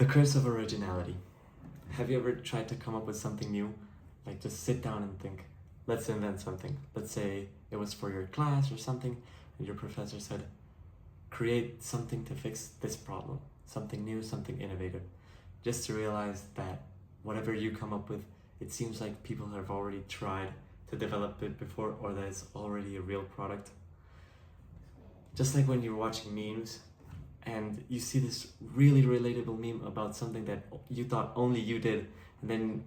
The curse of originality. Have you ever tried to come up with something new? Like just sit down and think, let's invent something. Let's say it was for your class or something, and your professor said, create something to fix this problem. Something new, something innovative. Just to realize that whatever you come up with, it seems like people have already tried to develop it before, or that it's already a real product. Just like when you're watching memes and you see this really relatable meme about something that you thought only you did, and then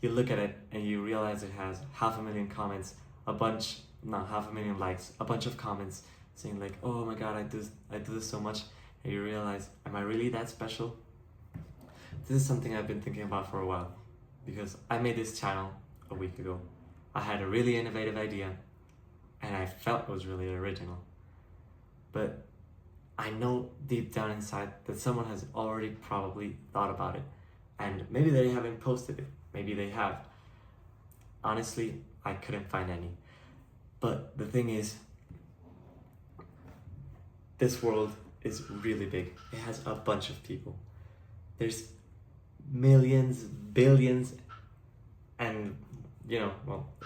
you look at it and you realize it has 500,000 comments, not 500,000 likes, a bunch of comments saying like, oh my god, I do this so much, and you realize, am I really that special? This is something I've been thinking about for a while, because I made this channel a week ago. I had a really innovative idea, and I felt it was really original. But I know deep down inside that someone has already probably thought about it, and maybe they haven't posted it, maybe they have. Honestly, I couldn't find any. But the thing is, this world is really big. It has a bunch of people. There's millions, billions, and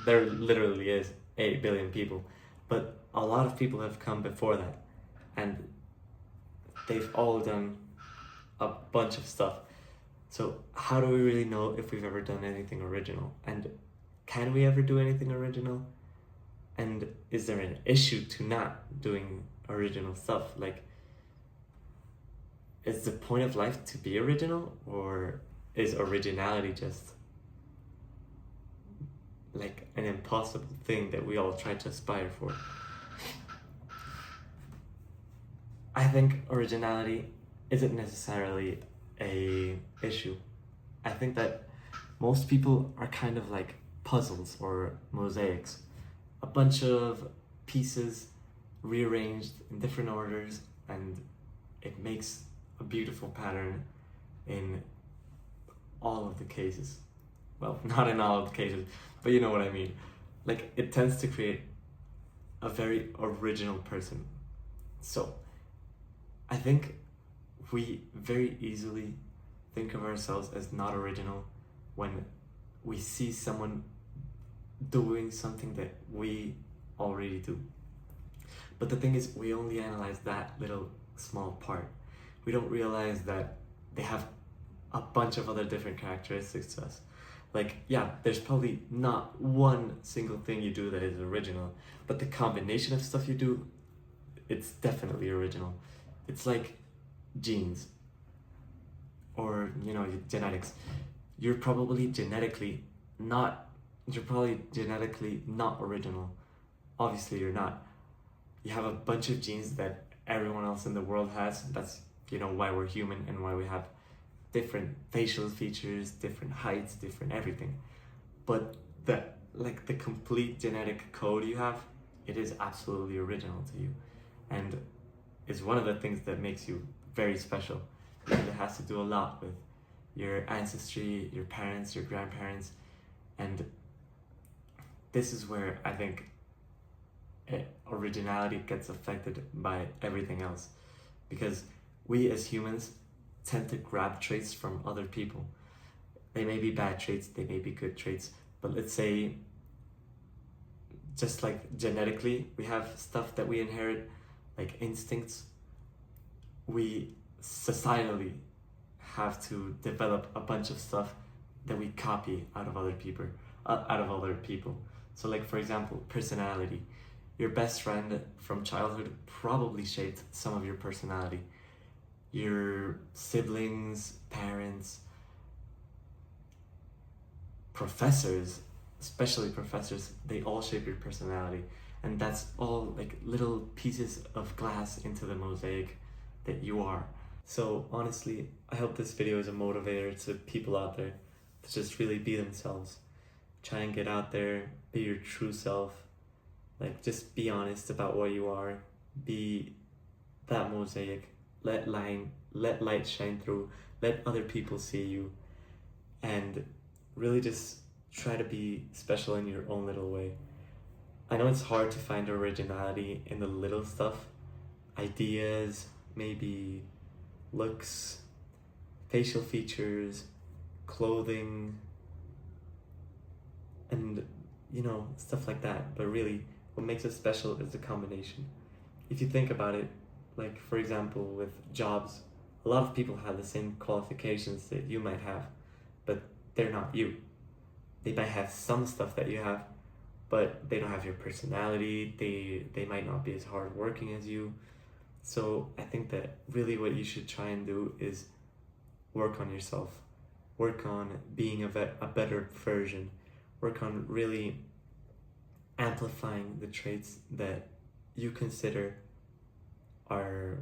there literally is 8 billion people. But a lot of people have come before that, and they've all done a bunch of stuff. So how do we really know if we've ever done anything original? And can we ever do anything original? And is there an issue to not doing original stuff? Like, is the point of life to be original, or is originality just like an impossible thing that we all try to aspire for? I think originality isn't necessarily a issue. I think that most people are kind of like puzzles or mosaics. A bunch of pieces rearranged in different orders, and it makes a beautiful pattern in all of the cases. Well, not in all of the cases, but you know what I mean. Like, it tends to create a very original person. So I think we very easily think of ourselves as not original when we see someone doing something that we already do. But the thing is, we only analyze that little small part. We don't realize that they have a bunch of other different characteristics to us. Like, yeah, there's probably not one single thing you do that is original, but the combination of stuff you do, it's definitely original. It's like genes or genetics. You're probably genetically not original. Obviously you're not. You have a bunch of genes that everyone else in the world has. That's why we're human and why we have different facial features, different heights, different everything. But the complete genetic code you have, it is absolutely original to you, and is one of the things that makes you very special, because it has to do a lot with your ancestry, your parents, your grandparents, and this is where I think originality gets affected by everything else, because we as humans tend to grab traits from other people. They may be bad traits, they may be good traits, but let's say just like genetically we have stuff that we inherit, like instincts. We societally have to develop a bunch of stuff that we copy out of other people. So like, for example, personality. Your best friend from childhood probably shaped some of your personality. Your siblings, parents, professors, especially professors, they all shape your personality. And that's all like little pieces of glass into the mosaic that you are. So honestly, I hope this video is a motivator to people out there to just really be themselves. Try and get out there, be your true self. Like, just be honest about what you are. Be that mosaic. Let light shine through. Let other people see you. And really just try to be special in your own little way. I know it's hard to find originality in the little stuff. Ideas, maybe looks, facial features, clothing, and stuff like that. But really, what makes it special is the combination. If you think about it, like for example with jobs, a lot of people have the same qualifications that you might have, but they're not you. They might have some stuff that you have, but they don't have your personality. They might not be as hardworking as you. So I think that really what you should try and do is work on yourself, work on being a better version, work on really amplifying the traits that you consider are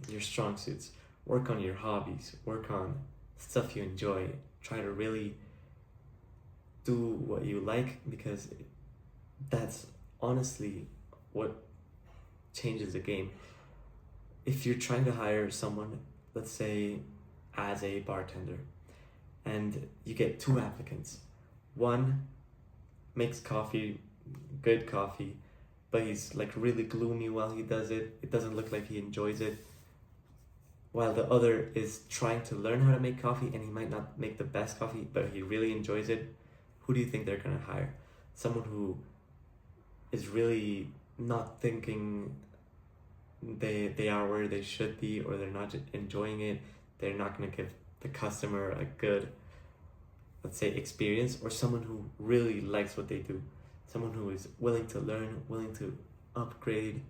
your strong suits. Work on your hobbies, work on stuff you enjoy. Try to really do what you like, because that's honestly what changes the game. If you're trying to hire someone, let's say as a bartender, and you get two applicants, one makes coffee, good coffee, but he's like really gloomy while he does it. It doesn't look like he enjoys it. While the other is trying to learn how to make coffee, and he might not make the best coffee, but he really enjoys it. Who do you think they're gonna hire? Someone who is really not thinking they are where they should be, or they're not enjoying it. They're not gonna give the customer a good, let's say, experience, or someone who really likes what they do, someone who is willing to learn, willing to upgrade,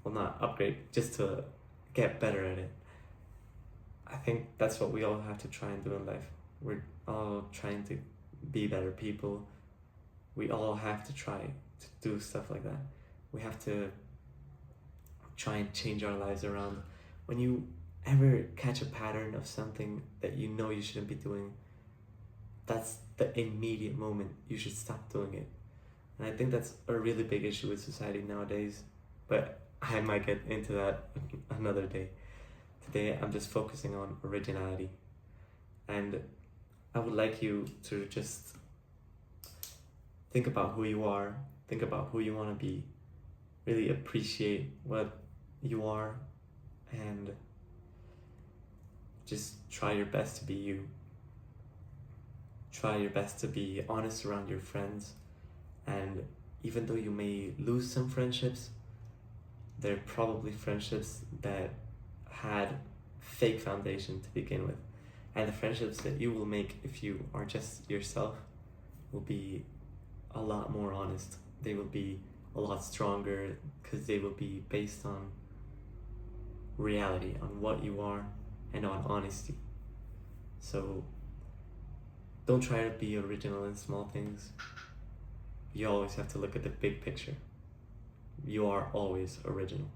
well, not upgrade, just to get better at it. I think that's what we all have to try and do in life. We're all trying to be better people. We all have to try to do stuff like that. We have to try and change our lives around. When you ever catch a pattern of something that you know you shouldn't be doing, that's the immediate moment you should stop doing it. And I think that's a really big issue with society nowadays, but I might get into that another day. Today I'm just focusing on originality, and I would like you to just think about who you are, think about who you want to be, really appreciate what you are, and just try your best to be you. Try your best to be honest around your friends, and even though you may lose some friendships, they're probably friendships that had fake foundation to begin with. And the friendships that you will make if you are just yourself will be a lot more honest. They will be a lot stronger, because they will be based on reality, on what you are, and on honesty. So don't try to be original in small things. You always have to look at the big picture. You are always original.